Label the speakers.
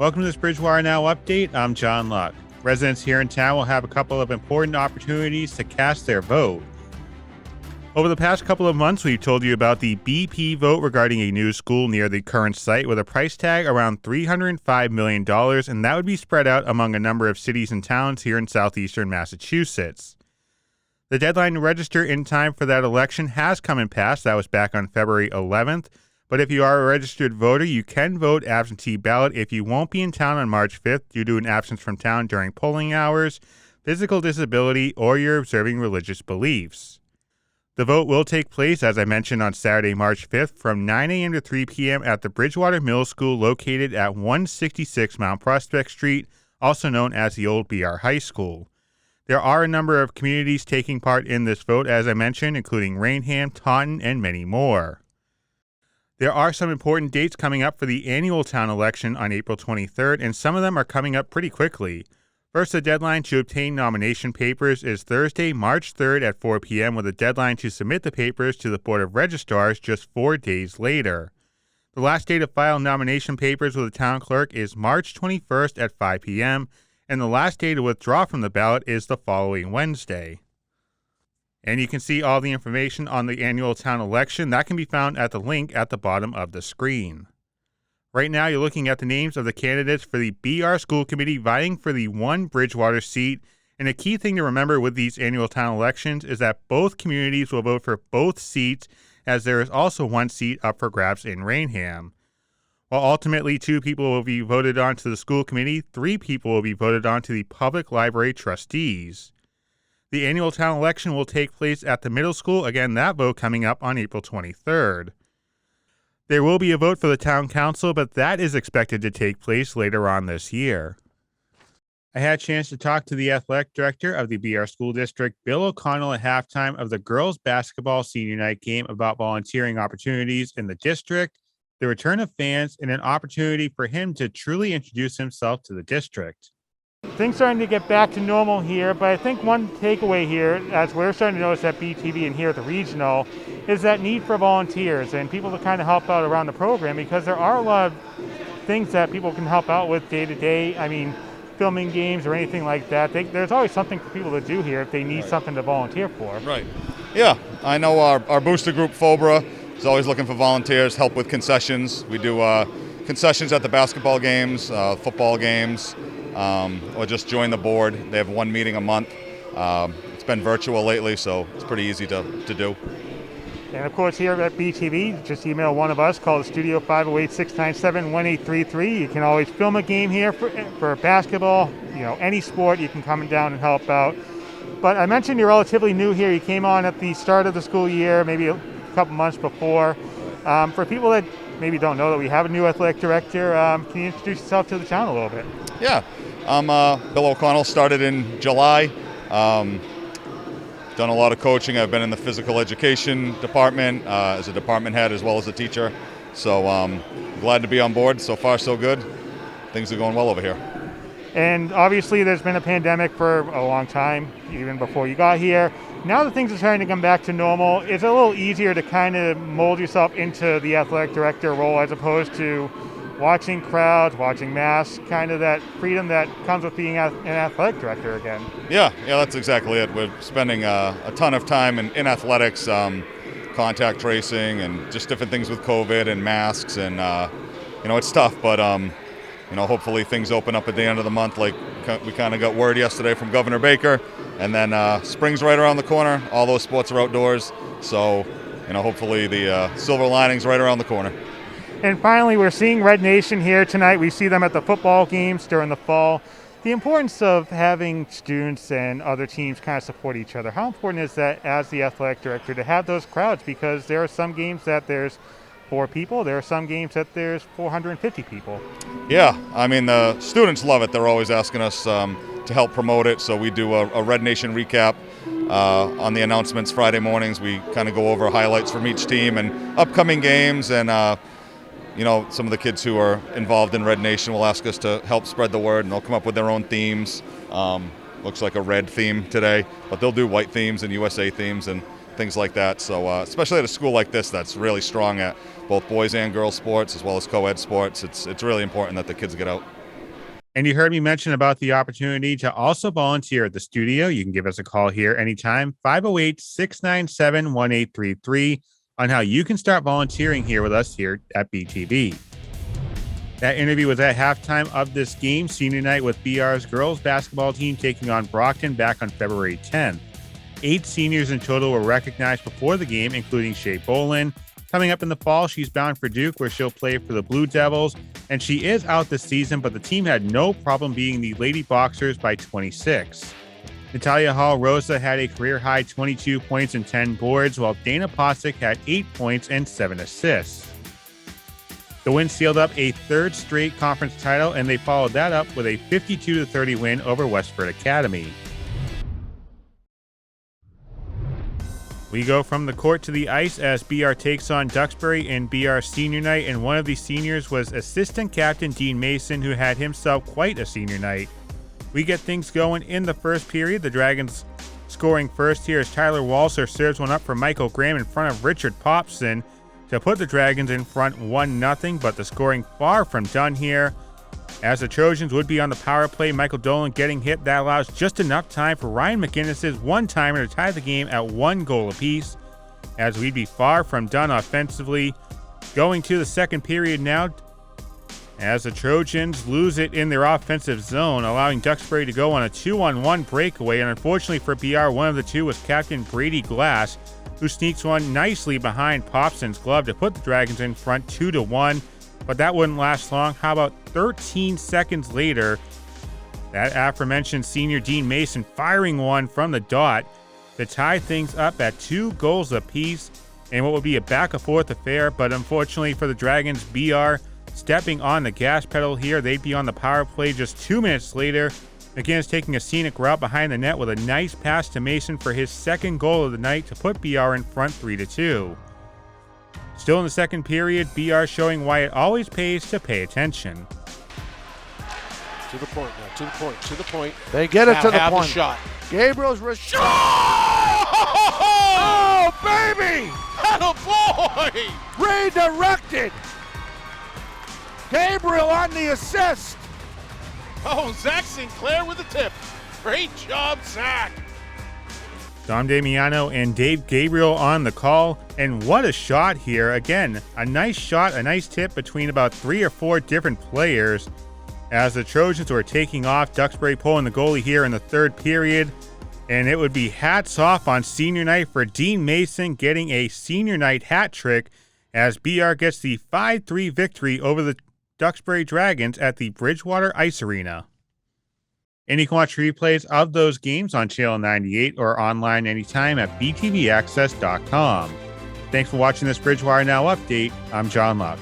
Speaker 1: Welcome to this Bridgewater Now update. I'm John Luck. Residents here in town will have a couple of important opportunities to cast their vote. Over the past couple of months, we've told you about the BP vote regarding a new school near the current site with a price tag around $305 million, and that would be spread out among a number of cities and towns here in southeastern Massachusetts. The deadline to register in time for that election has come and passed. That was back on February 11th. But if you are a registered voter, you can vote absentee ballot if you won't be in town on March 5th due to an absence from town during polling hours, physical disability, or you're observing religious beliefs. The vote will take place, as I mentioned, on Saturday, March 5th from 9 a.m. to 3 p.m. at the Bridgewater Middle School located at 166 Mount Prospect Street, also known as the old BR High School. There are a number of communities taking part in this vote, as I mentioned, including Rainham, Taunton, and many more. There are some important dates coming up for the annual town election on April 23rd, and some of them are coming up pretty quickly. First, the deadline to obtain nomination papers is Thursday, March 3rd at 4 p.m. with a deadline to submit the papers to the Board of Registrars just 4 days later. The last day to file nomination papers with the town clerk is March 21st at 5 p.m., and the last day to withdraw from the ballot is the following Wednesday. And you can see all the information on the annual town election. That can be found at the link at the bottom of the screen. Right now, you're looking at the names of the candidates for the BR School Committee vying for the one Bridgewater seat. And a key thing to remember with these annual town elections is that both communities will vote for both seats, as there is also one seat up for grabs in Rainham. While ultimately 2 people will be voted on to the school committee, 3 people will be voted on to the public library trustees. The annual town election will take place at the middle school, again, that vote coming up on April 23rd. There will be a vote for the town council, but that is expected to take place later on this year. I had a chance to talk to the athletic director of the BR School District, Bill O'Connell, at halftime of the girls' basketball senior night game about volunteering opportunities in the district, the return of fans, and an opportunity for him to truly introduce himself to the district.
Speaker 2: Things starting to get back to normal here, but I think one takeaway here, as we're starting to notice at BTV and here at the regional, is that need for volunteers and people to kind of help out around the program, because there are a lot of things that people can help out with day to day. I mean, filming games or anything like that. There's always something for people to do here if they need something to volunteer for.
Speaker 3: Right. Yeah, I know our booster group, FOBRA, is always looking for volunteers, help with concessions. We do concessions at the basketball games, football games, or just join the board. They have one meeting a month. It's been virtual lately, so it's pretty easy to do.
Speaker 2: And of course, here at BTV, just email one of us, call the studio 508-697-1833. You can always film a game here for basketball, any sport. You can come down and help out. But I mentioned you're relatively new here. You came on at the start of the school year, maybe a couple months before. For people that maybe don't know that we have a new athletic director, can you introduce yourself to the town a little bit?
Speaker 3: Yeah, I'm Bill O'Connell, started in July. Done a lot of coaching. I've been in the physical education department as a department head as well as a teacher. So glad to be on board. So far, so good. Things are going well over here.
Speaker 2: And obviously there's been a pandemic for a long time, even before you got here. Now that things are starting to come back to normal, it's a little easier to kind of mold yourself into the athletic director role as opposed to watching crowds, watching masks, kind of that freedom that comes with being an athletic director again.
Speaker 3: Yeah, that's exactly it. We're spending a ton of time in athletics, contact tracing, and just different things with COVID and masks, and it's tough, but hopefully things open up at the end of the month, like we kind of got word yesterday from Governor Baker, and then spring's right around the corner. All those sports are outdoors, so hopefully the silver lining's right around the corner.
Speaker 2: And finally, we're seeing Red Nation here tonight. We see them at the football games during the fall. The importance of having students and other teams kind of support each other. How important is that as the athletic director to have those crowds? Because there are some games that there's 4 people. There are some games that there's 450 people.
Speaker 3: Yeah, I mean, the students love it. They're always asking us to help promote it. So we do a Red Nation recap on the announcements Friday mornings. We kind of go over highlights from each team and upcoming games, and some of the kids who are involved in Red Nation will ask us to help spread the word, and they'll come up with their own themes. Looks like a red theme today, but they'll do white themes and USA themes and things like that. So especially at a school like this that's really strong at both boys and girls sports as well as co-ed sports, it's really important that the kids get out.
Speaker 1: And you heard me mention about the opportunity to also volunteer at the studio. You can give us a call here anytime, 508-697-1833, on how you can start volunteering here with us here at BTV. That interview was at halftime of this game, senior night, with BR's girls basketball team taking on Brockton back on February 10th. 8 seniors in total were recognized before the game, including Shea Bolin. Coming up in the fall, she's bound for Duke, where she'll play for the Blue Devils, and she is out this season, but the team had no problem beating the Lady Boxers by 26. Natalia Hall-Rosa had a career-high 22 points and 10 boards, while Dana Posick had 8 points and 7 assists. The win sealed up a third straight conference title, and they followed that up with a 52-30 win over Westford Academy. We go from the court to the ice as BR takes on Duxbury in BR senior night, and one of the seniors was assistant captain Dean Mason, who had himself quite a senior night. We get things going in the first period. The Dragons scoring first here as Tyler Walser serves one up for Michael Graham in front of Richard Popson to put the Dragons in front 1-0, but the scoring far from done here. As the Trojans would be on the power play, Michael Dolan getting hit. That allows just enough time for Ryan McGinnis's one-timer to tie the game at 1 goal apiece, as we'd be far from done offensively. Going to the second period now, as the Trojans lose it in their offensive zone, allowing Duxbury to go on a 2-on-1 breakaway, and unfortunately for BR, one of the two was Captain Brady Glass, who sneaks one nicely behind Popson's glove to put the Dragons in front 2-1. But that wouldn't last long. How about 13 seconds later, that aforementioned senior Dean Mason firing one from the dot to tie things up at 2 goals apiece in what would be a back-and-forth affair. But unfortunately for the Dragons, BR stepping on the gas pedal here. They'd be on the power play just 2 minutes later. McGinnis taking a scenic route behind the net with a nice pass to Mason for his second goal of the night to put BR in front 3-2. Still in the second period, BR showing why it always pays to pay attention.
Speaker 4: To the point now, to the point, to the point.
Speaker 5: They get it
Speaker 4: now
Speaker 5: to the
Speaker 4: have
Speaker 5: point.
Speaker 4: shot.
Speaker 5: Gabriel's shot.
Speaker 4: Oh, baby! Attaboy!
Speaker 5: Redirected. Gabriel on the assist.
Speaker 4: Oh, Zach Sinclair with the tip. Great job, Zach.
Speaker 1: Dom Damiano and Dave Gabriel on the call, and what a shot here. Again, a nice shot, a nice tip between about 3 or 4 different players as the Trojans were taking off. Duxbury pulling the goalie here in the third period, and it would be hats off on senior night for Dean Mason getting a senior night hat trick as BR gets the 5-3 victory over the Duxbury Dragons at the Bridgewater Ice Arena. And you can watch replays of those games on Channel 98 or online anytime at btvaccess.com. Thanks for watching this Bridgewater Now update. I'm John Luck.